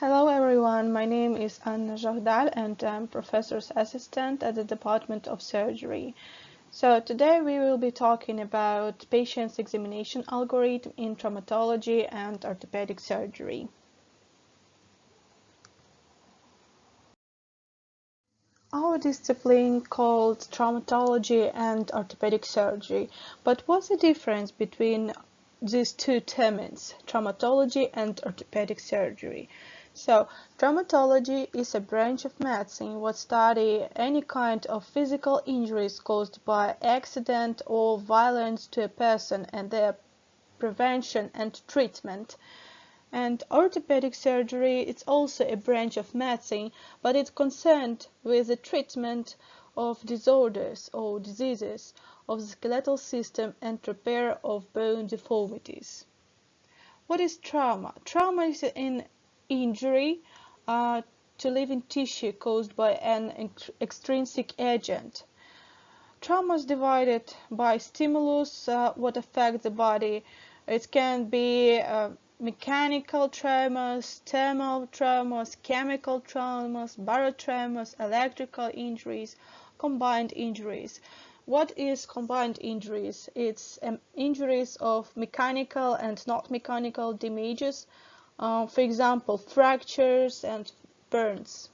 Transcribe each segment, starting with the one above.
Hello everyone, my name is Anna Jardal and I'm professor's assistant at the Department of Surgery. So today we will be talking about patient's examination algorithm in traumatology and orthopedic surgery. Our discipline called traumatology and orthopedic surgery, but what's the difference between these two terms, traumatology and orthopedic surgery? So, traumatology is a branch of medicine what study any kind of physical injuries caused by accident or violence to a person and their prevention and treatment. And orthopedic surgery is also a branch of medicine, but it's concerned with the treatment of disorders or diseases of the skeletal system and repair of bone deformities. What is trauma? Trauma is an injury to living tissue caused by an extrinsic agent. Trauma is divided by stimulus what affects the body. It can be mechanical traumas, thermal traumas, chemical traumas, barotraumas, electrical injuries, combined injuries. What is combined injuries? It's injuries of mechanical and not mechanical damages, for example, fractures and burns.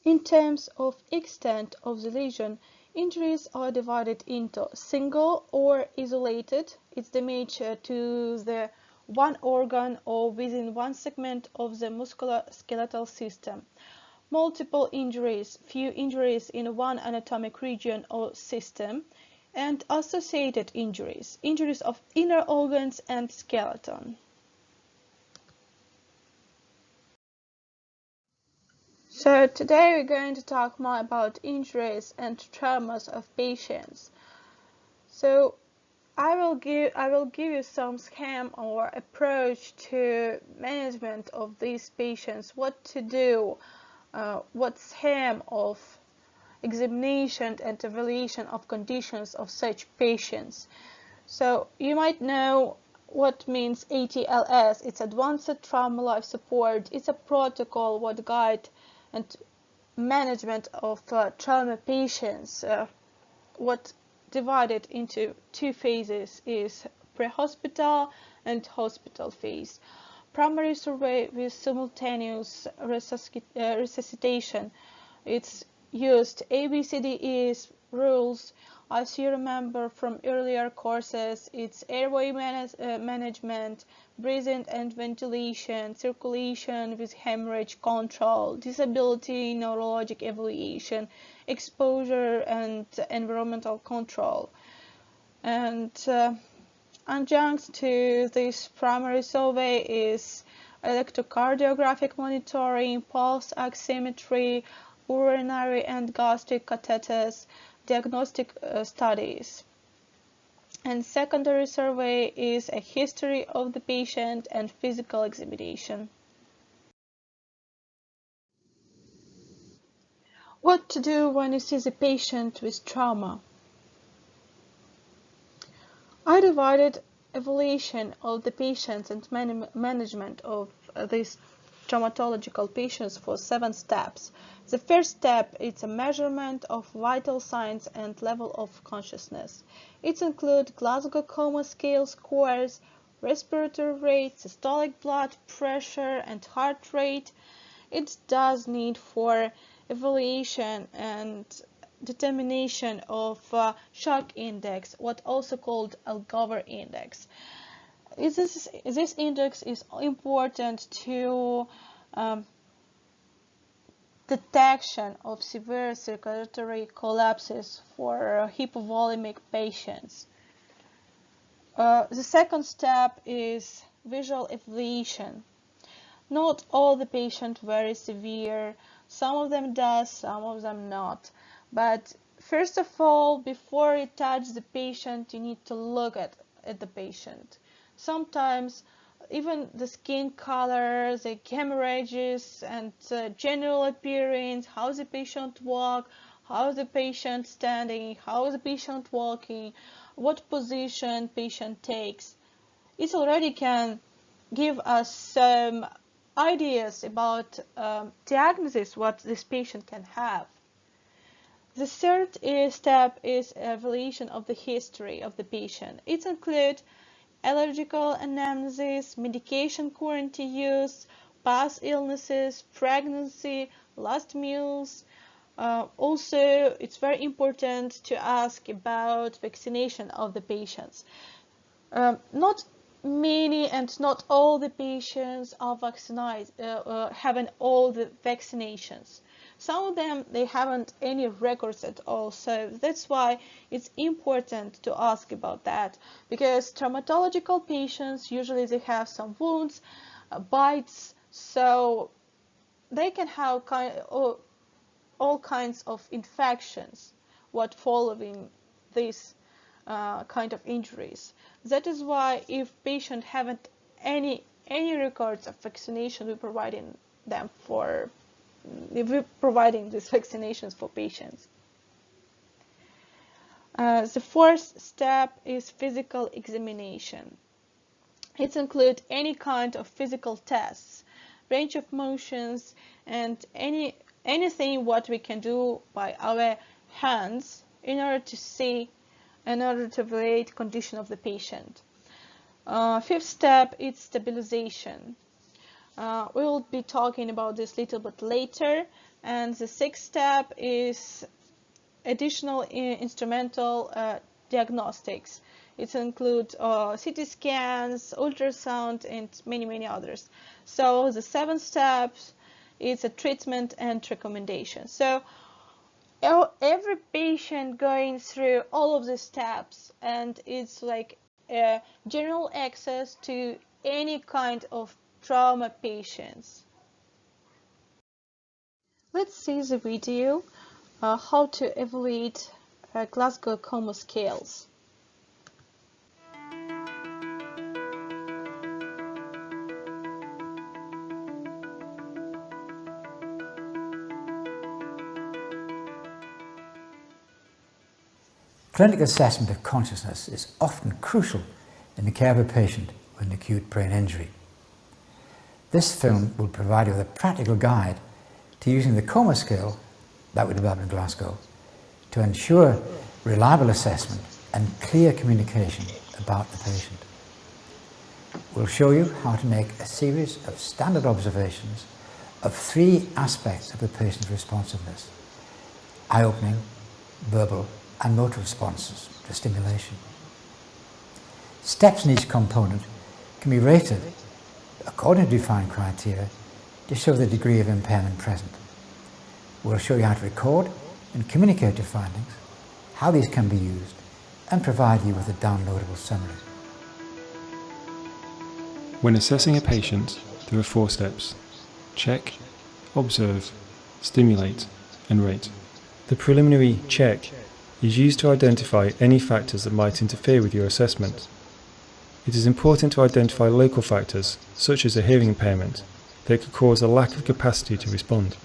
In terms of extent of the lesion, injuries are divided into single or isolated. It's damage to the one organ or within one segment of the musculoskeletal system. Multiple injuries, few injuries in one anatomic region or system, and associated injuries, injuries of inner organs and skeleton. So today we're going to talk more about injuries and traumas of patients. So I will give you some scheme or approach to management of these patients, what to do, what scheme of examination and evaluation of conditions of such patients. So you might know what means ATLS. It's Advanced Trauma Life Support. It's a protocol what guide and management of trauma patients. What divided into two phases is pre-hospital and hospital phase. Primary survey with simultaneous resuscitation. It's used ABCDEs rules. As you remember from earlier courses, it's airway management, breathing and ventilation, circulation with hemorrhage control, disability, neurologic evaluation, exposure and environmental control. And adjunct to this primary survey is electrocardiographic monitoring, pulse oximetry, urinary and gastric catheters, diagnostic studies. And secondary survey is a history of the patient and physical examination. What to do when you see the patient with trauma? I divided evaluation of the patients and management of these traumatological patients for 7 steps. The first step is a measurement of vital signs and level of consciousness. It includes Glasgow Coma Scale scores, respiratory rate, systolic blood pressure and heart rate. It does need for evaluation and determination of shock index, what also called Algover index. This index is important to detection of severe circulatory collapses for hypovolemic patients. The second step is visual evaluation. Not all the patients very severe. Some of them does, some of them not. But first of all, before you touch the patient, you need to look at the patient. Sometimes even the skin color, the hemorrhages, and general appearance, how the patient walk, how the patient standing, how the patient walking, what position patient takes. It already can give us some ideas about diagnosis what this patient can have. The third step is evaluation of the history of the patient. It includes allergical anamnesis, medication current use, past illnesses, pregnancy, last meals. Also, it's very important to ask about vaccination of the patients. Not many and not all the patients are vaccinated, having all the vaccinations. Some of them, they haven't any records at all, so that's why it's important to ask about that, because traumatological patients, usually they have some wounds, bites, so they can have all kinds of infections what following this kind of injuries. That is why if patient haven't any records of vaccination, we're providing these vaccinations for patients. The fourth step is physical examination. It includes any kind of physical tests, range of motions, and anything what we can do by our hands in order to evaluate condition of the patient. Fifth step is stabilization. We will be talking about this a little bit later. And the sixth step is additional instrumental diagnostics. It includes CT scans, ultrasound, and many others. So the seventh step is a treatment and recommendation. So every patient going through all of the steps, and it's like general access to any kind of trauma patients. Let's see the video how to evaluate Glasgow Coma scales. Clinical assessment of consciousness is often crucial in the care of a patient with an acute brain injury. This film will provide you with a practical guide to using the coma scale that we developed in Glasgow to ensure reliable assessment and clear communication about the patient. We'll show you how to make a series of standard observations of 3 aspects of the patient's responsiveness: eye-opening, verbal, and motor responses to stimulation. Steps in each component can be rated according to defined criteria to show the degree of impairment present. We'll show you how to record and communicate your findings, how these can be used, and provide you with a downloadable summary. When assessing a patient, there are 4 steps: check, observe, stimulate, and rate. The preliminary check is used to identify any factors that might interfere with your assessment. It is important to identify local factors, such as a hearing impairment, that could cause a lack of capacity to respond.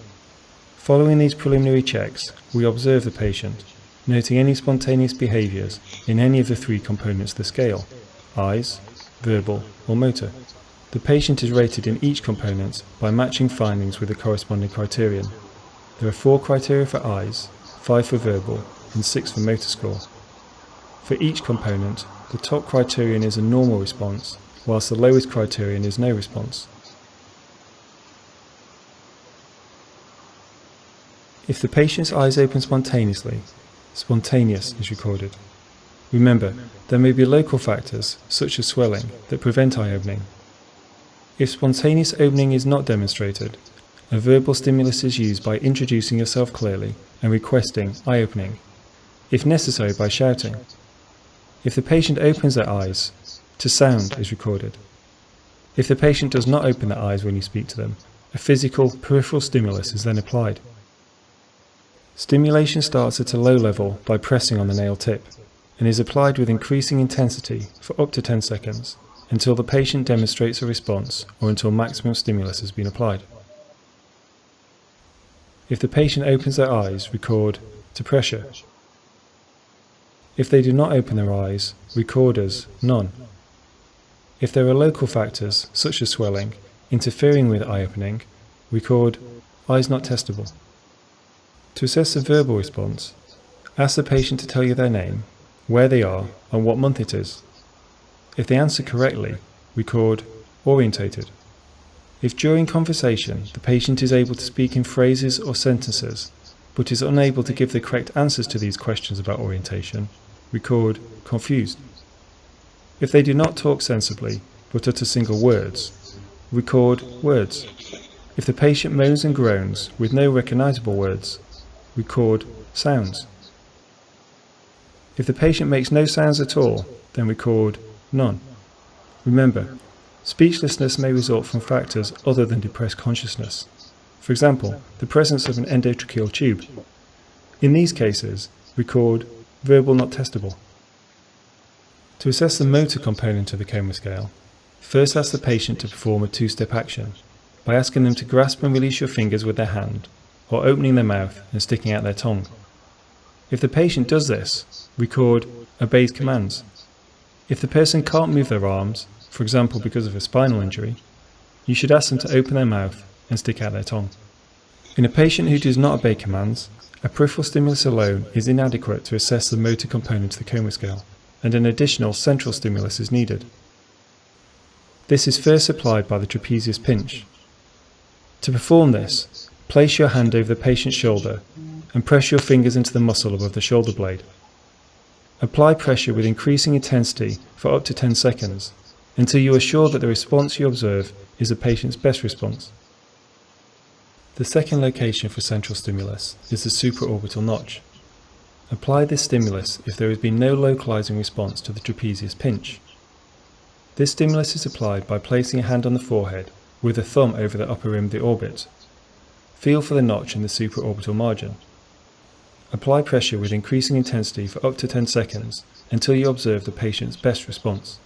Following these preliminary checks, we observe the patient, noting any spontaneous behaviours in any of the 3 components of the scale: eyes, verbal, or motor. The patient is rated in each component by matching findings with the corresponding criterion. There are 4 criteria for eyes, 5 for verbal, and 6 for motor score. For each component, the top criterion is a normal response, whilst the lowest criterion is no response. If the patient's eyes open spontaneously, spontaneous is recorded. Remember, there may be local factors, such as swelling, that prevent eye opening. If spontaneous opening is not demonstrated, a verbal stimulus is used by introducing yourself clearly and requesting eye opening, if necessary by shouting. If the patient opens their eyes, to sound is recorded. If the patient does not open their eyes when you speak to them, a physical peripheral stimulus is then applied. Stimulation starts at a low level by pressing on the nail tip, and is applied with increasing intensity for up to 10 seconds, until the patient demonstrates a response or until maximum stimulus has been applied. If the patient opens their eyes, record to pressure. If they do not open their eyes, record as none. If there are local factors, such as swelling, interfering with eye opening, record eyes not testable. To assess the verbal response, ask the patient to tell you their name, where they are, and what month it is. If they answer correctly, record orientated. If during conversation the patient is able to speak in phrases or sentences, but is unable to give the correct answers to these questions about orientation, record confused. If they do not talk sensibly, but utter single words, record words. If the patient moans and groans with no recognizable words, record sounds. If the patient makes no sounds at all, then record none. Remember, speechlessness may result from factors other than depressed consciousness. For example, the presence of an endotracheal tube. In these cases, record verbal not testable. To assess the motor component of the coma scale, first ask the patient to perform a two-step action by asking them to grasp and release your fingers with their hand, or opening their mouth and sticking out their tongue. If the patient does this, record obeys commands. If the person can't move their arms, for example because of a spinal injury, you should ask them to open their mouth and stick out their tongue. In a patient who does not obey commands, a peripheral stimulus alone is inadequate to assess the motor component of the coma scale, and an additional central stimulus is needed. This is first applied by the trapezius pinch. To perform this, place your hand over the patient's shoulder and press your fingers into the muscle above the shoulder blade. Apply pressure with increasing intensity for up to 10 seconds until you are sure that the response you observe is the patient's best response. The second location for central stimulus is the supraorbital notch. Apply this stimulus if there has been no localizing response to the trapezius pinch. This stimulus is applied by placing a hand on the forehead with a thumb over the upper rim of the orbit. Feel for the notch in the supraorbital margin. Apply pressure with increasing intensity for up to 10 seconds until you observe the patient's best response.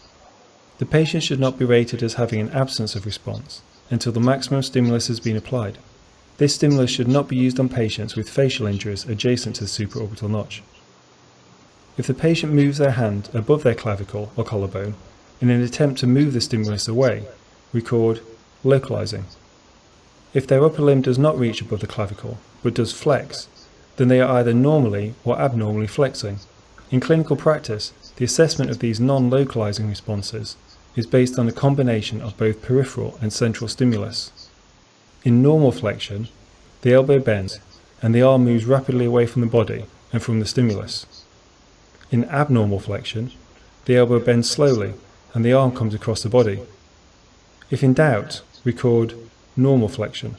The patient should not be rated as having an absence of response until the maximum stimulus has been applied. This stimulus should not be used on patients with facial injuries adjacent to the supraorbital notch. If the patient moves their hand above their clavicle or collarbone in an attempt to move the stimulus away, record localizing. If their upper limb does not reach above the clavicle but does flex, then they are either normally or abnormally flexing. In clinical practice, the assessment of these non-localizing responses is based on a combination of both peripheral and central stimulus. In normal flexion, the elbow bends and the arm moves rapidly away from the body and from the stimulus. In abnormal flexion, the elbow bends slowly and the arm comes across the body. If in doubt, record normal flexion.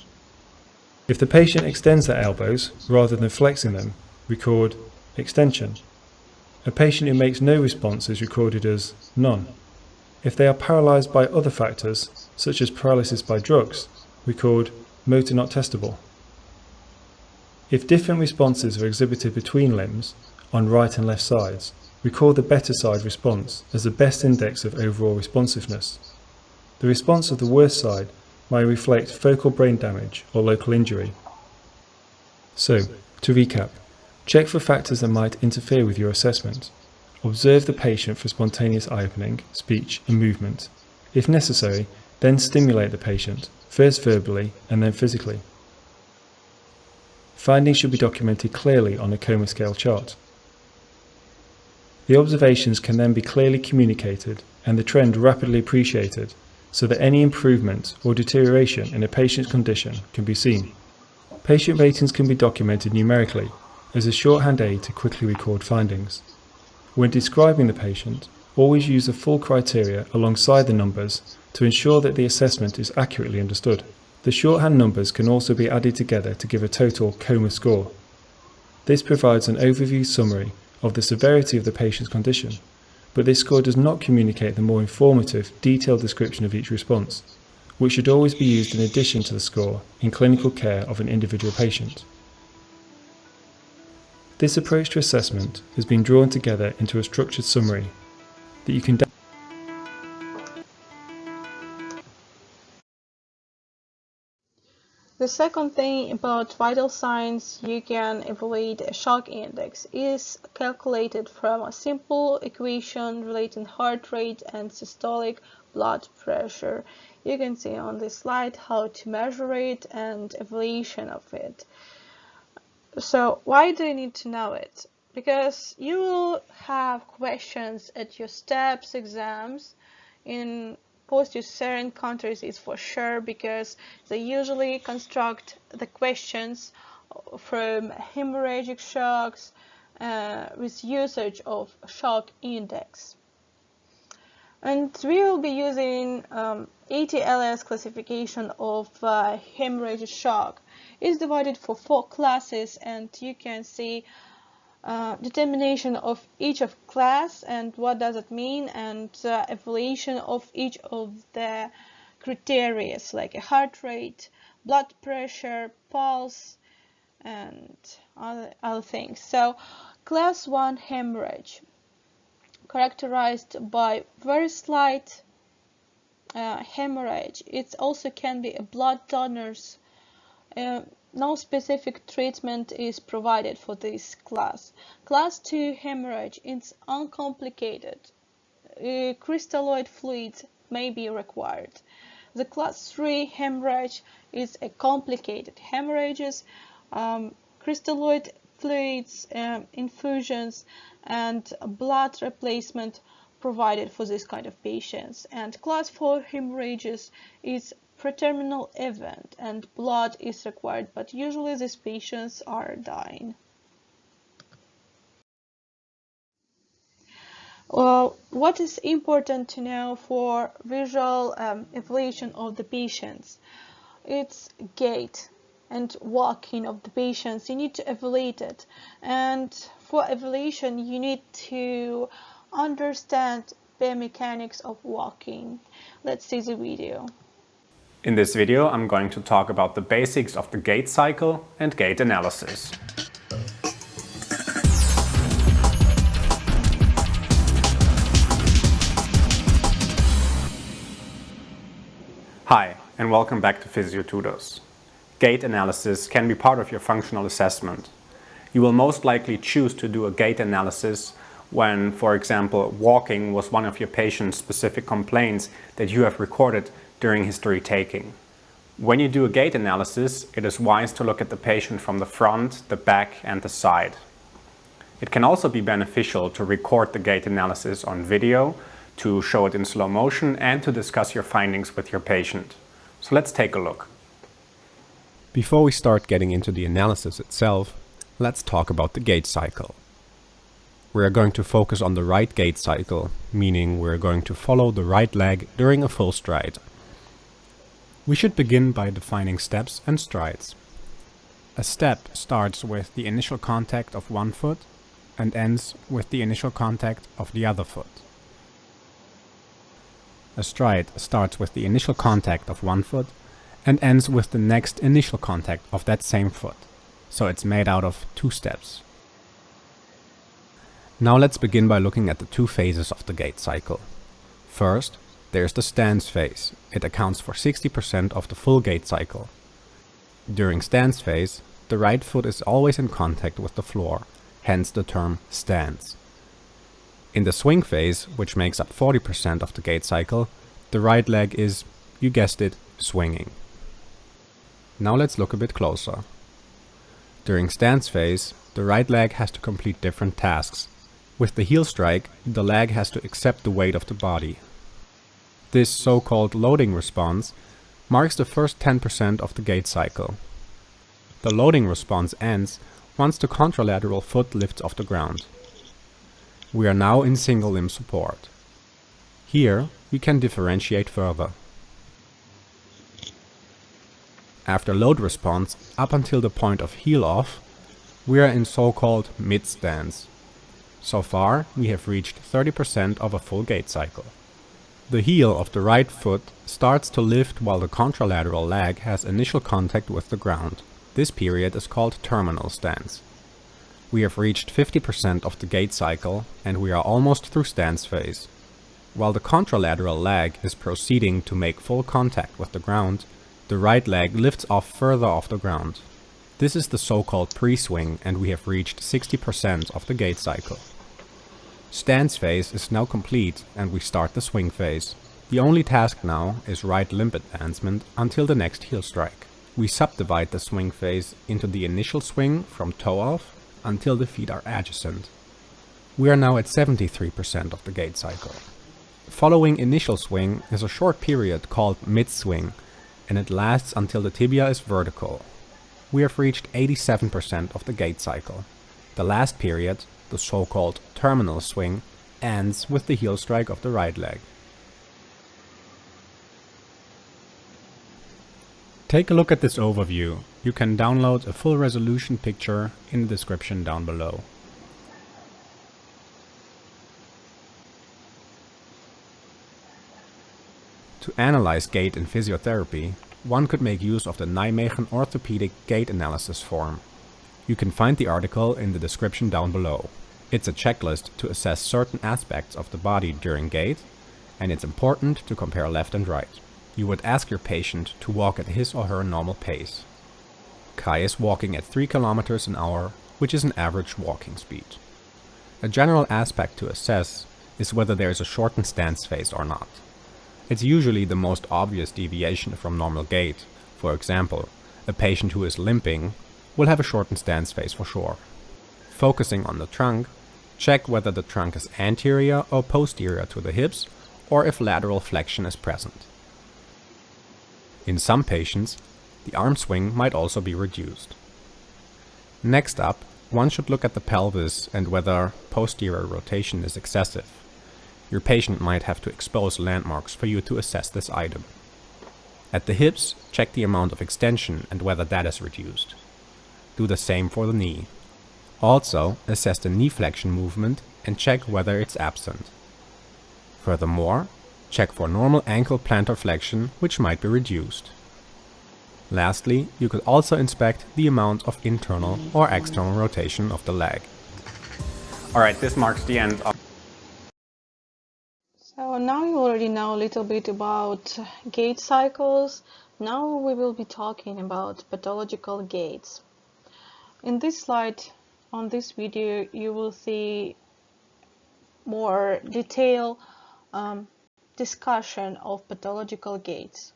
If the patient extends their elbows rather than flexing them, record extension. A patient who makes no response is recorded as none. If they are paralyzed by other factors, such as paralysis by drugs, record motor not testable. If different responses are exhibited between limbs, on right and left sides, record the better side response as the best index of overall responsiveness. The response of the worst side may reflect focal brain damage or local injury. So, to recap, check for factors that might interfere with your assessment. Observe the patient for spontaneous eye opening, speech and movement. If necessary, then stimulate the patient, first verbally and then physically. Findings should be documented clearly on a coma scale chart. The observations can then be clearly communicated and the trend rapidly appreciated so that any improvement or deterioration in a patient's condition can be seen. Patient ratings can be documented numerically as a shorthand aid to quickly record findings. When describing the patient, always use the full criteria alongside the numbers to ensure that the assessment is accurately understood. The shorthand numbers can also be added together to give a total coma score. This provides an overview summary of the severity of the patient's condition, but this score does not communicate the more informative, detailed description of each response, which should always be used in addition to the score in clinical care of an individual patient. This approach to assessment has been drawn together into a structured summary that you can The second thing about vital signs you can evaluate a shock index is calculated from a simple equation relating heart rate and systolic blood pressure. You can see on this slide how to measure it and evaluation of it. So why do you need to know it? Because you will have questions at your STEPS exams. In post-Syrian countries is for sure, because they usually construct the questions from hemorrhagic shocks with usage of shock index. And we will be using ATLS classification of hemorrhagic shock. It's divided for 4 classes, and you can see determination of each of class and what does it mean, and evaluation of each of the criteria like a heart rate, blood pressure, pulse, and other things. So class 1 hemorrhage, characterized by very slight hemorrhage. It also can be a blood donors. No specific treatment is provided for this class. Class 2 hemorrhage is uncomplicated. Crystalloid fluids may be required. The class 3 hemorrhage is a complicated hemorrhages, crystalloid fluids, infusions, and blood replacement provided for this kind of patients. And class 4 hemorrhages is preterminal event and blood is required, but usually these patients are dying. Well, what is important to know for visual evaluation of the patients? It's gait and walking of the patients. You need to evaluate it, and for evaluation you need to understand the mechanics of walking. Let's see the video. In this video, I'm going to talk about the basics of the gait cycle and gait analysis. Hi, and welcome back to Physio Tutors. Gait analysis can be part of your functional assessment. You will most likely choose to do a gait analysis when, for example, walking was one of your patient's specific complaints that you have recorded during history taking. When you do a gait analysis, it is wise to look at the patient from the front, the back, and the side. It can also be beneficial to record the gait analysis on video, to show it in slow motion, and to discuss your findings with your patient. So let's take a look. Before we start getting into the analysis itself, let's talk about the gait cycle. We are going to focus on the right gait cycle, meaning we're going to follow the right leg during a full stride. We should begin by defining steps and strides. A step starts with the initial contact of one foot and ends with the initial contact of the other foot. A stride starts with the initial contact of one foot and ends with the next initial contact of that same foot. So it's made out of 2 steps. Now let's begin by looking at the 2 phases of the gait cycle. First, there's the stance phase. It accounts for 60% of the full gait cycle. During stance phase, the right foot is always in contact with the floor, hence the term stance. In the swing phase, which makes up 40% of the gait cycle, the right leg is, you guessed it, swinging. Now let's look a bit closer. During stance phase, the right leg has to complete different tasks. With the heel strike, the leg has to accept the weight of the body. This so-called loading response marks the first 10% of the gait cycle. The loading response ends once the contralateral foot lifts off the ground. We are now in single limb support. Here we can differentiate further. After load response, up until the point of heel off, we are in so-called mid stance. So far we have reached 30% of a full gait cycle. The heel of the right foot starts to lift while the contralateral leg has initial contact with the ground. This period is called terminal stance. We have reached 50% of the gait cycle and we are almost through stance phase. While the contralateral leg is proceeding to make full contact with the ground, the right leg lifts off further off the ground. This is the so-called pre-swing and we have reached 60% of the gait cycle. Stance phase is now complete and we start the swing phase. The only task now is right limb advancement until the next heel strike. We subdivide the swing phase into the initial swing from toe off until the feet are adjacent. We are now at 73% of the gait cycle. Following initial swing is a short period called mid-swing, and it lasts until the tibia is vertical. We have reached 87% of the gait cycle. The last period, the so-called terminal swing, ends with the heel strike of the right leg. Take a look at this overview. You can download a full resolution picture in the description down below. To analyze gait in physiotherapy, one could make use of the Nijmegen orthopaedic gait analysis form. You can find the article in the description down below. It's a checklist to assess certain aspects of the body during gait, and it's important to compare left and right. You would ask your patient to walk at his or her normal pace. Kai is walking at 3 km an hour, which is an average walking speed. A general aspect to assess is whether there is a shortened stance phase or not. It's usually the most obvious deviation from normal gait. For example, a patient who is limping will have a shortened stance phase for sure. Focusing on the trunk, check whether the trunk is anterior or posterior to the hips, or if lateral flexion is present. In some patients, the arm swing might also be reduced. Next up, one should look at the pelvis and whether posterior rotation is excessive. Your patient might have to expose landmarks for you to assess this item. At the hips, check the amount of extension and whether that is reduced. Do the same for the knee. Also, assess the knee flexion movement and check whether it's absent. Furthermore, check for normal ankle plantar flexion, which might be reduced. Lastly, you could also inspect the amount of internal or external rotation of the leg. Alright, this marks the end of... So now you already know a little bit about gait cycles. Now we will be talking about pathological gaits. In this slide, on this video, you will see more detailed discussion of pathological gaits.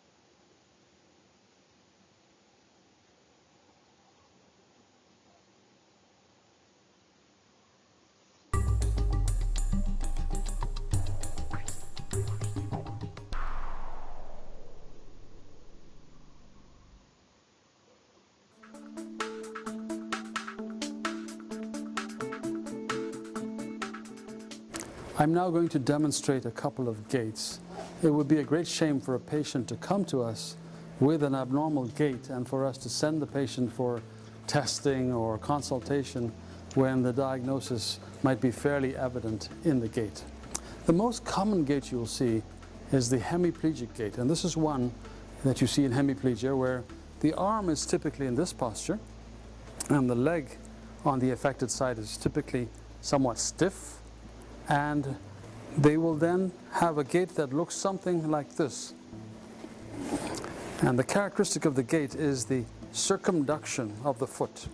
I'm now going to demonstrate a couple of gaits. It would be a great shame for a patient to come to us with an abnormal gait and for us to send the patient for testing or consultation when the diagnosis might be fairly evident in the gait. The most common gait you'll see is the hemiplegic gait, and this is one that you see in hemiplegia where the arm is typically in this posture and the leg on the affected side is typically somewhat stiff, and they will then have a gait that looks something like this. And the characteristic of the gait is the circumduction of the foot.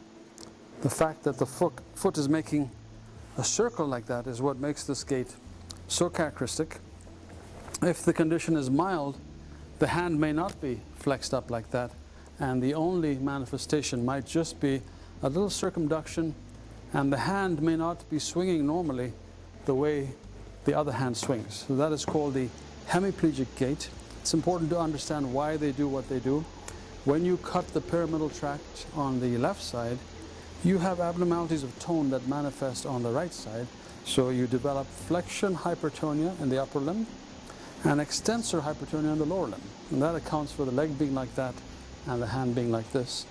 The fact that the foot is making a circle like that is what makes this gait so characteristic. If the condition is mild, the hand may not be flexed up like that, and the only manifestation might just be a little circumduction, and the hand may not be swinging normally the way the other hand swings. So that is called the hemiplegic gait. It's important to understand why they do what they do. When you cut the pyramidal tract on the left side, you have abnormalities of tone that manifest on the right side. So you develop flexion hypertonia in the upper limb and extensor hypertonia in the lower limb. And that accounts for the leg being like that and the hand being like this.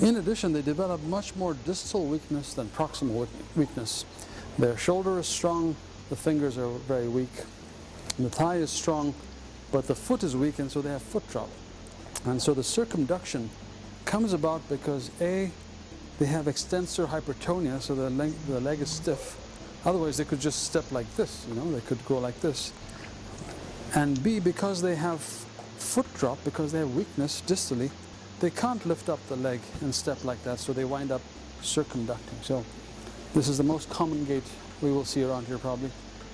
In addition, they develop much more distal weakness than proximal weakness. Their shoulder is strong, the fingers are very weak. The thigh is strong, but the foot is weak, and so they have foot drop. And so the circumduction comes about because A, they have extensor hypertonia, so the leg is stiff. Otherwise, they could just step like this, they could go like this. And B, because they have foot drop, because they have weakness distally, they can't lift up the leg and step like that, so they wind up circumducting. So this is the most common gait we will see around here probably.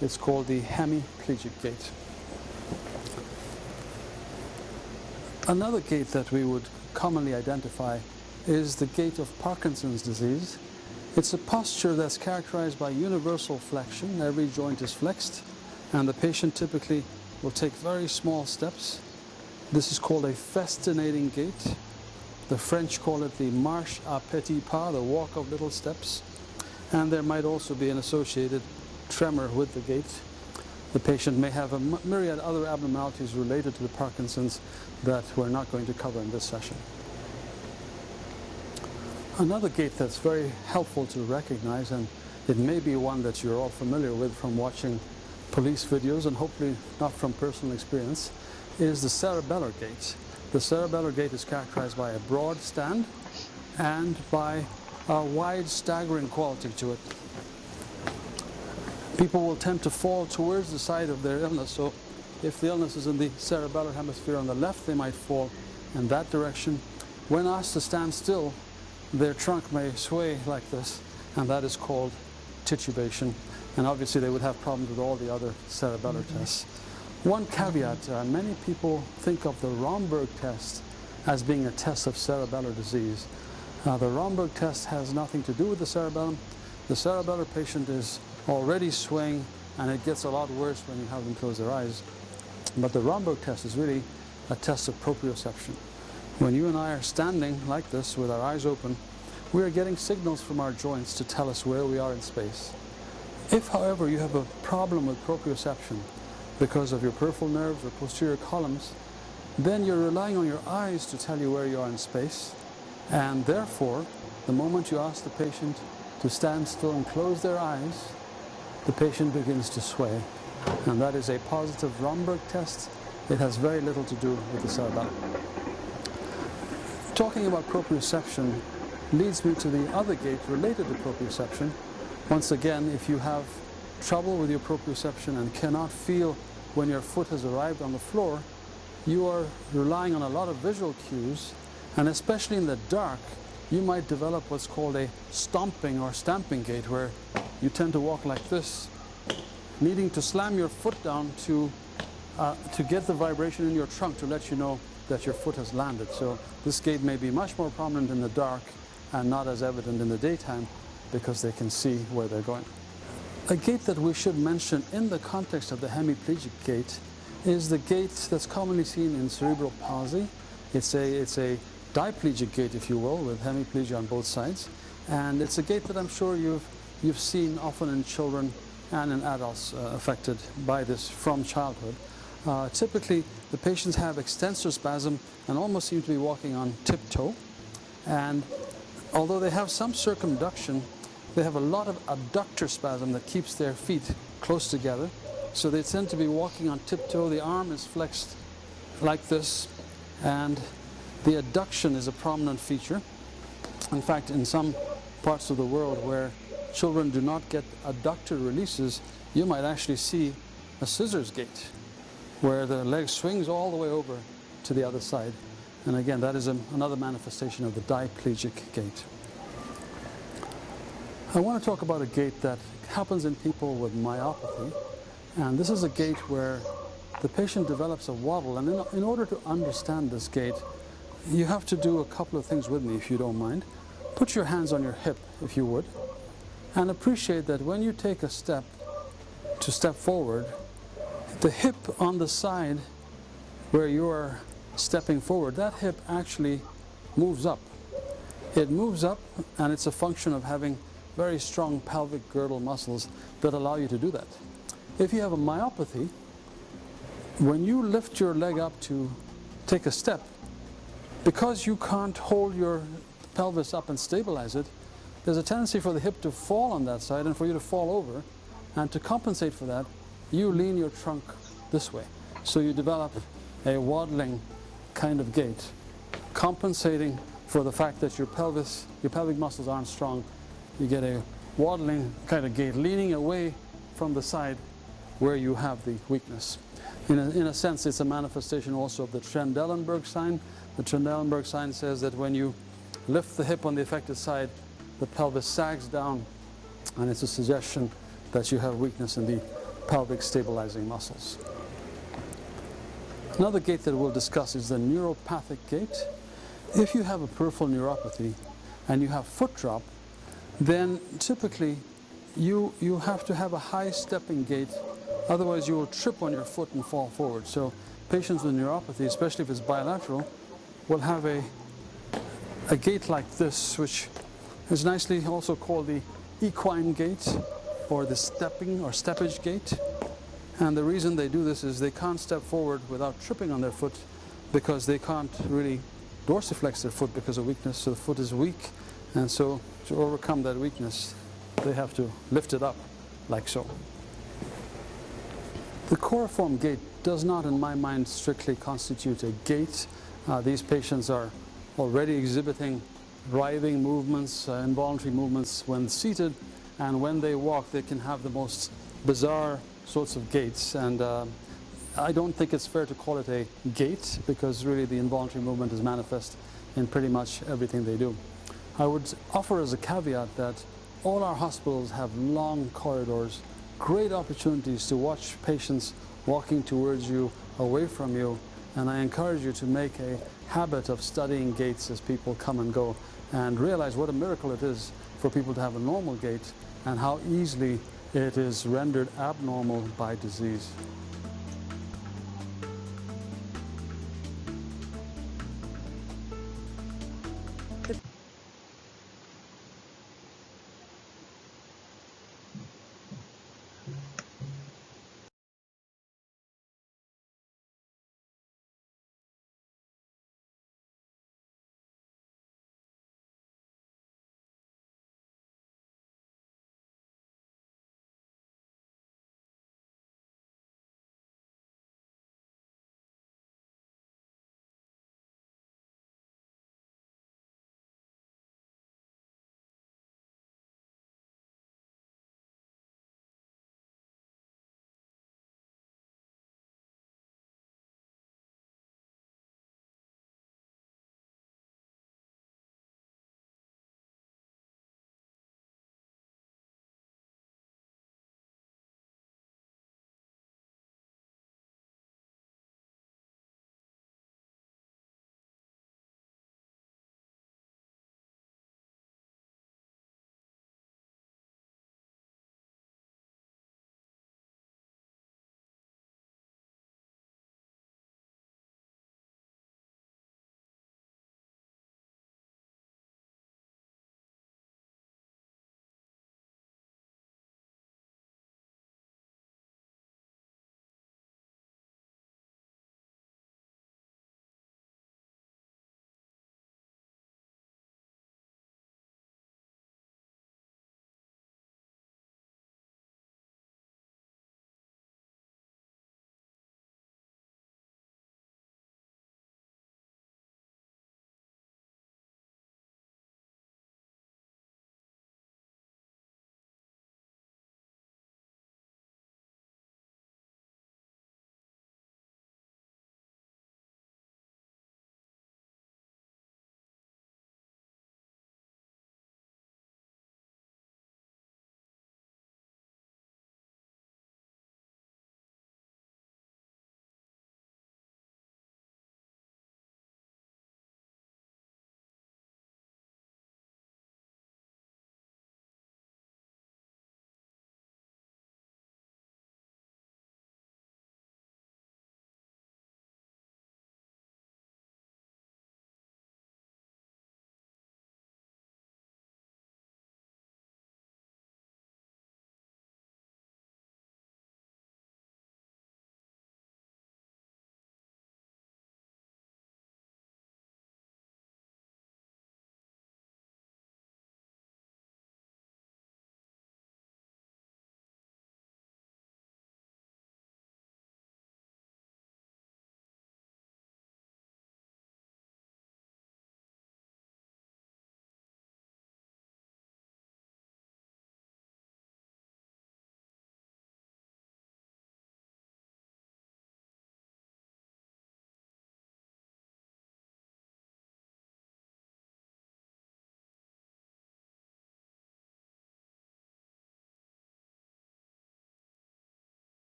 It's called the hemiplegic gait. Another gait that we would commonly identify is the gait of Parkinson's disease. It's a posture that's characterized by universal flexion. Every joint is flexed, and the patient typically will take very small steps. This is called a festinating gait. The French call it the marche à petits pas, the walk of little steps. And there might also be an associated tremor with the gait. The patient may have a myriad other abnormalities related to the Parkinson's that we're not going to cover in this session. Another gait that's very helpful to recognize, and it may be one that you're all familiar with from watching police videos and hopefully not from personal experience, is the cerebellar gait. The cerebellar gait is characterized by a broad stand and by a wide staggering quality to it. People will tend to fall towards the side of their illness, so if the illness is in the cerebellar hemisphere on the left, they might fall in that direction. When asked to stand still, their trunk may sway like this, and that is called titubation. And obviously they would have problems with all the other cerebellar tests. One caveat, many people think of the Romberg test as being a test of cerebellar disease. The Romberg test has nothing to do with the cerebellum. The cerebellar patient is already swaying, and it gets a lot worse when you have them close their eyes. But the Romberg test is really a test of proprioception. When you and I are standing like this with our eyes open, we are getting signals from our joints to tell us where we are in space. If, however, you have a problem with proprioception because of your peripheral nerves or posterior columns, then you're relying on your eyes to tell you where you are in space, and therefore, the moment you ask the patient to stand still and close their eyes, the patient begins to sway, and that is a positive Romberg test. It has very little to do with the cerebellum. Talking about proprioception leads me to the other gait related to proprioception. Once again, if you have trouble with your proprioception and cannot feel when your foot has arrived on the floor, you are relying on a lot of visual cues, and especially in the dark, you might develop what's called a stomping or stamping gait, where you tend to walk like this, needing to slam your foot down to get the vibration in your trunk to let you know that your foot has landed. So this gait may be much more prominent in the dark and not as evident in the daytime because they can see where they're going. A gait that we should mention in the context of the hemiplegic gait is the gait that's commonly seen in cerebral palsy. It's a diplegic gait, if you will, with hemiplegia on both sides. And it's a gait that I'm sure you've seen often in children and in adults affected by this from childhood. Typically, the patients have extensor spasm and almost seem to be walking on tiptoe. And although they have some circumduction, they have a lot of adductor spasm that keeps their feet close together. So they tend to be walking on tiptoe. The arm is flexed like this, and the adduction is a prominent feature. In fact, in some parts of the world where children do not get adductor releases, you might actually see a scissors gait, where the leg swings all the way over to the other side. And again, that is another manifestation of the diplegic gait. I want to talk about a gait that happens in people with myopathy. And this is a gait where the patient develops a waddle. And in order to understand this gait, you have to do a couple of things with me, if you don't mind. Put your hands on your hip, if you would, and appreciate that when you take a step to step forward, the hip on the side where you are stepping forward, that hip actually moves up. It moves up, and it's a function of having very strong pelvic girdle muscles that allow you to do that. If you have a myopathy, when you lift your leg up to take a step, because you can't hold your pelvis up and stabilize it, there's a tendency for the hip to fall on that side and for you to fall over. And to compensate for that, you lean your trunk this way. So you develop a waddling kind of gait, compensating for the fact that your pelvic muscles aren't strong. You get a waddling kind of gait, leaning away from the side where you have the weakness. In a sense, it's a manifestation also of the Trendelenburg sign. The Trendelenburg sign says that when you lift the hip on the affected side, the pelvis sags down, and it's a suggestion that you have weakness in the pelvic stabilizing muscles. Another gait that we'll discuss is the neuropathic gait. If you have a peripheral neuropathy and you have foot drop, then typically you have to have a high stepping gait, otherwise you will trip on your foot and fall forward. So patients with neuropathy, especially if it's bilateral, will have a gait like this, which is nicely also called the equine gait or the stepping or steppage gait. And the reason they do this is they can't step forward without tripping on their foot because they can't really dorsiflex their foot because of weakness, so the foot is weak, and so to overcome that weakness they have to lift it up like so. The coriform gait does not, in my mind, strictly constitute a gait. These patients are already exhibiting writhing movements, involuntary movements when seated, and when they walk they can have the most bizarre sorts of gaits, and I don't think it's fair to call it a gait because really the involuntary movement is manifest in pretty much everything they do. I would offer as a caveat that all our hospitals have long corridors, great opportunities to watch patients walking towards you, away from you, and I encourage you to make a habit of studying gaits as people come and go and realize what a miracle it is for people to have a normal gait and how easily it is rendered abnormal by disease.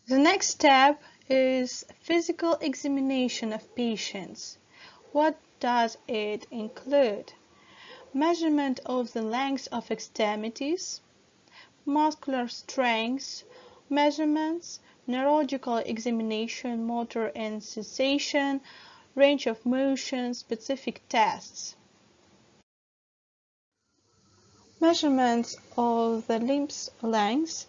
The next step is physical examination of patients. What does it include? Measurement of the length of extremities, muscular strength measurements, neurological examination, motor and sensation, range of motion, specific tests. Measurements of the limb's length,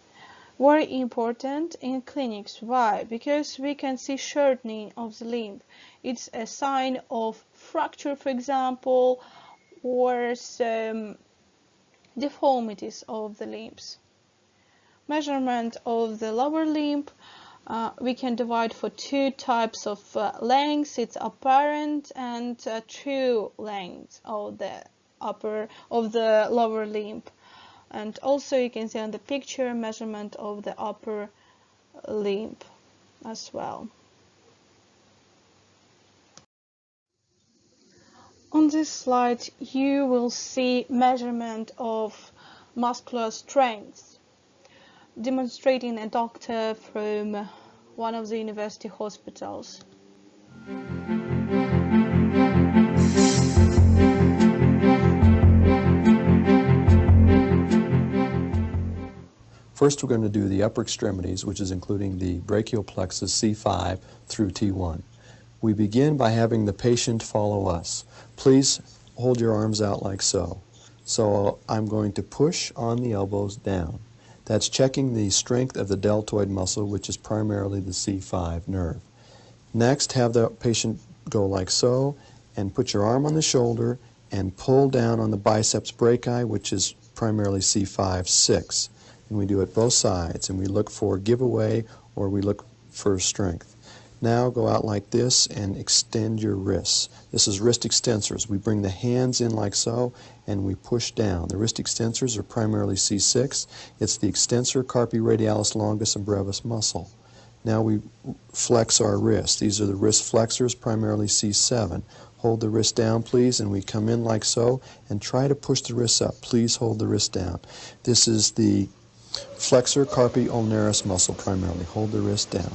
very important in clinics. Why? Because we can see shortening of the limb. It's a sign of fracture, for example, or some deformities of the limbs. Measurement of the lower limb, we can divide for two types of lengths. It's apparent and true length of the lower limb. And also you can see on the picture measurement of the upper limb as well. On this slide you will see measurement of muscular strength, demonstrating a doctor from one of the university hospitals. First, we're going to do the upper extremities, which is including the brachial plexus C5 through T1. We begin by having the patient follow us. Please hold your arms out like so. So I'm going to push on the elbows down. That's checking the strength of the deltoid muscle, which is primarily the C5 nerve. Next, have the patient go like so, and put your arm on the shoulder and pull down on the biceps brachii, which is primarily C5-6. And we do it both sides, and we look for giveaway or we look for strength. Now go out like this and extend your wrists. This is wrist extensors. We bring the hands in like so and we push down. The wrist extensors are primarily C6. It's the extensor carpi radialis longus and brevis muscle. Now we flex our wrists. These are the wrist flexors, primarily C7. Hold the wrist down, please, and we come in like so and try to push the wrists up. Please hold the wrist down. This is the flexor carpi ulnaris muscle primarily. Hold the wrist down.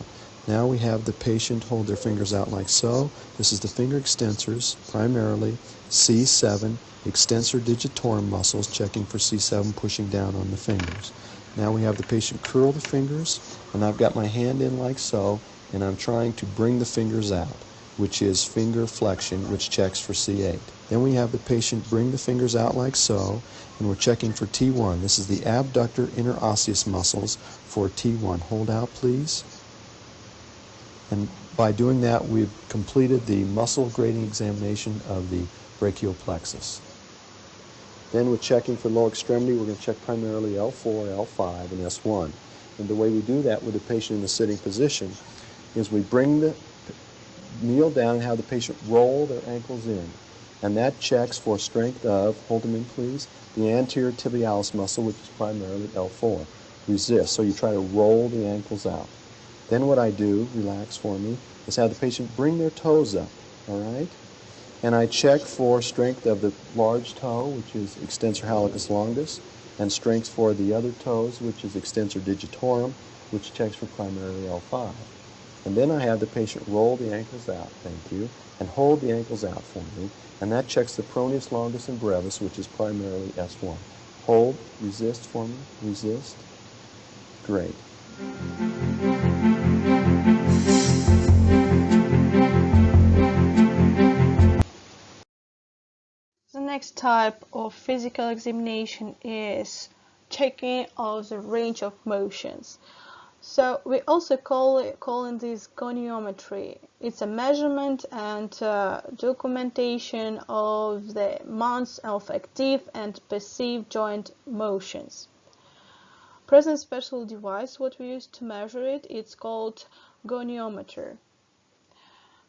Now we have the patient hold their fingers out like so. This is the finger extensors, primarily C7, extensor digitorum muscles, checking for C7, pushing down on the fingers. Now we have the patient curl the fingers, and I've got my hand in like so, and I'm trying to bring the fingers out, which is finger flexion, which checks for C8. Then we have the patient bring the fingers out like so, and we're checking for T1. This is the abductor interosseous muscles for T1. Hold out, please. And by doing that, we've completed the muscle grading examination of the brachial plexus. Then we're checking for lower extremity. We're going to check primarily L4, L5, and S1. And the way we do that with the patient in the sitting position is we kneel down and have the patient roll their ankles in. And that checks for strength of, hold them in please, the anterior tibialis muscle, which is primarily L4. Resist. So you try to roll the ankles out. Then what I do, relax for me, is have the patient bring their toes up, all right? And I check for strength of the large toe, which is extensor hallucis longus, and strength for the other toes, which is extensor digitorum, which checks for primarily L5. And then I have the patient roll the ankles out, thank you, and hold the ankles out for me, and that checks the peroneus longus and brevis, which is primarily S1. Hold, resist for me, resist. Great. The next type of physical examination is checking of the range of motions. So we also call this goniometry. It's a measurement and documentation of the amounts of active and passive joint motions. Present special device what we use to measure it, it's called goniometer.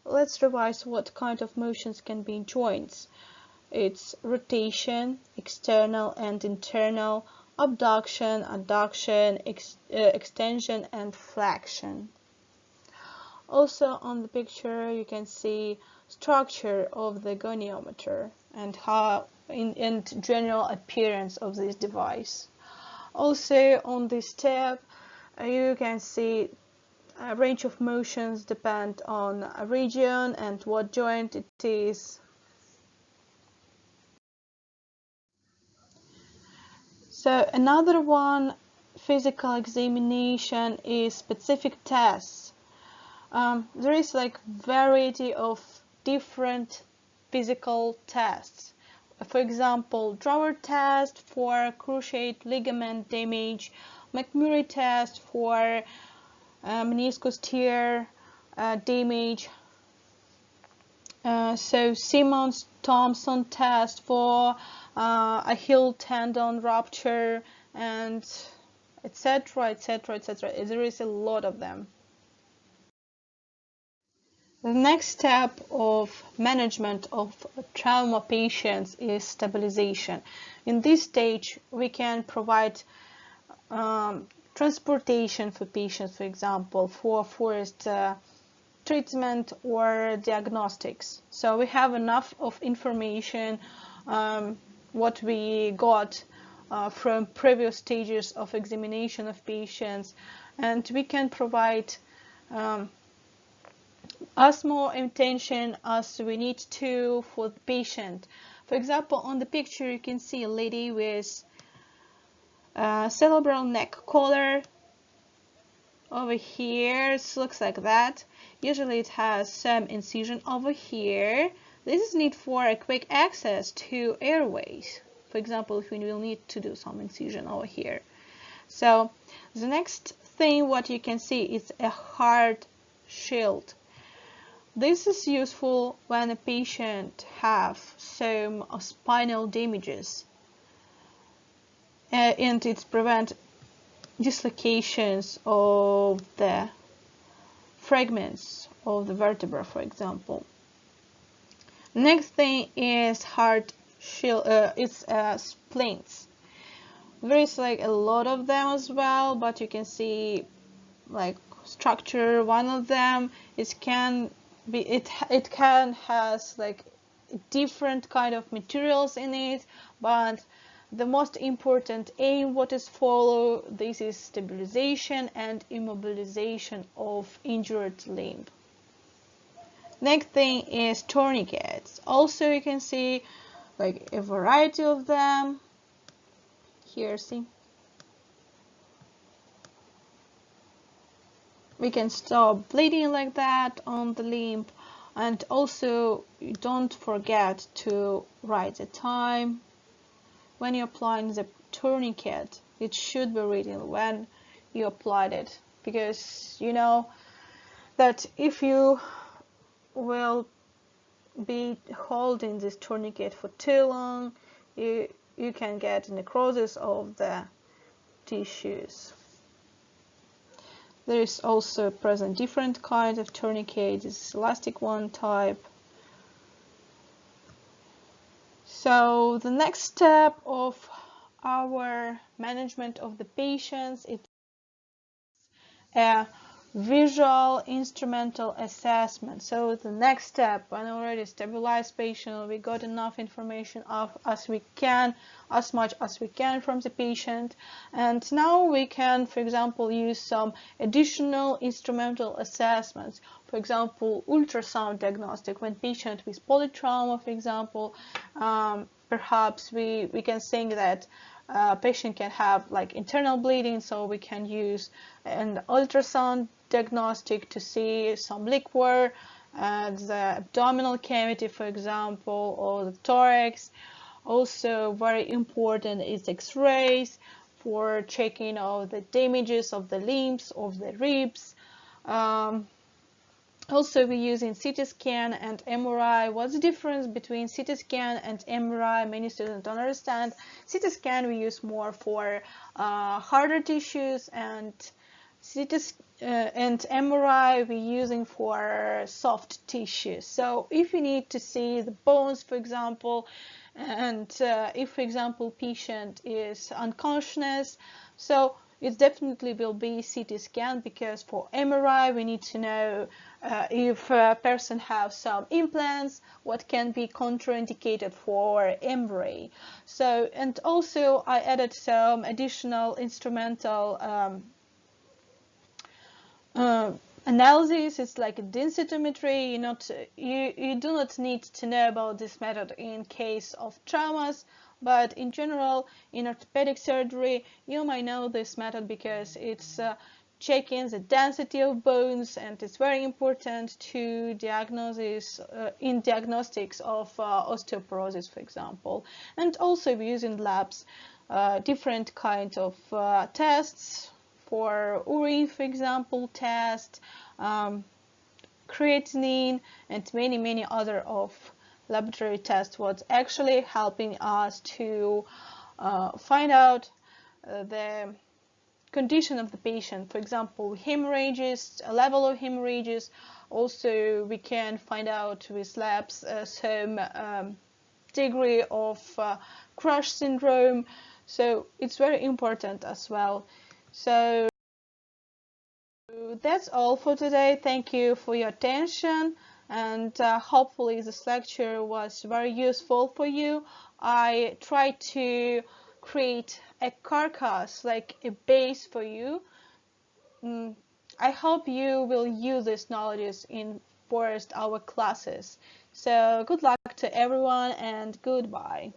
Let's revise what kind of motions can be in joints. It's rotation, external and internal, abduction, adduction, extension and flexion. Also on the picture you can see structure of the goniometer and general appearance of this device. Also on this tab you can see range of motions depend on a region and what joint it is. So another one, physical examination, is specific tests. There is like variety of different physical tests. For example, drawer test for cruciate ligament damage, McMurray test for meniscus tear damage. So Simmons-Thompson test for a heel tendon rupture, and etc., etc., etc. There is a lot of them. The next step of management of trauma patients is stabilization. In this stage, we can provide transportation for patients, for example, for first treatment or diagnostics. So we have enough of information, what we got from previous stages of examination of patients, and we can provide as more attention as we need to for the patient. For example, on the picture you can see a lady with cerebral neck collar. Over here it looks like that. Usually it has some incision over here. This is need for a quick access to airways. For example, if we will need to do some incision over here. So the next thing what you can see is a hard shield. This is useful when a patient have some spinal damages, and it prevents dislocations of the fragments of the vertebra, for example. Next thing is hard shield. It's splints. There is like a lot of them as well, but you can see like structure. One of them is it can has like different kind of materials in it, but the most important aim what is follow this is stabilization and immobilization of injured limb. Next thing is tourniquets. Also you can see like a variety of them here. See, we can stop bleeding like that on the limb, and also don't forget to write the time when you're applying the tourniquet. It should be written when you applied it, because you know that if you will be holding this tourniquet for too long, you can get necrosis of the tissues. There is also present different kinds of tourniquets. This is elastic one type. So the next step of our management of the patients is a visual instrumental assessment. So the next step, when already stabilized patient, we got enough information as much as we can from the patient, and now we can, for example, use some additional instrumental assessments. For example, ultrasound diagnostic when patient with polytrauma, for example, perhaps we can think that patient can have like internal bleeding, so we can use an ultrasound diagnostic to see some liquor at the abdominal cavity, for example, or the thorax. Also very important is X-rays for checking of the damages of the limbs, of the ribs. Also, we're using CT scan and MRI. What's the difference between CT scan and MRI? Many students don't understand. CT scan we use more for harder tissues, and and MRI we're using for soft tissues. So if you need to see the bones, for example, and if, for example, patient is unconscious, so it definitely will be CT scan, because for MRI we need to know if a person has some implants, what can be contraindicated for MRI. So, and also I added some additional instrumental analysis. It's like a densitometry. You do not need to know about this method in case of traumas, but in general, in orthopedic surgery, you might know this method because it's checking the density of bones, and it's very important to diagnosis in diagnostics of osteoporosis, for example. And also we use in labs different kinds of tests for urine, for example, test, creatinine, and many other of laboratory tests, what's actually helping us to find out the condition of the patient. For example, hemorrhages, a level of hemorrhages. Also, we can find out with labs some degree of crush syndrome. So it's very important as well. So that's all for today. Thank you for your attention, and hopefully this lecture was very useful for you. I tried to create a carcass, like a base for you. I hope you will use these knowledges in first our classes. So good luck to everyone, and goodbye.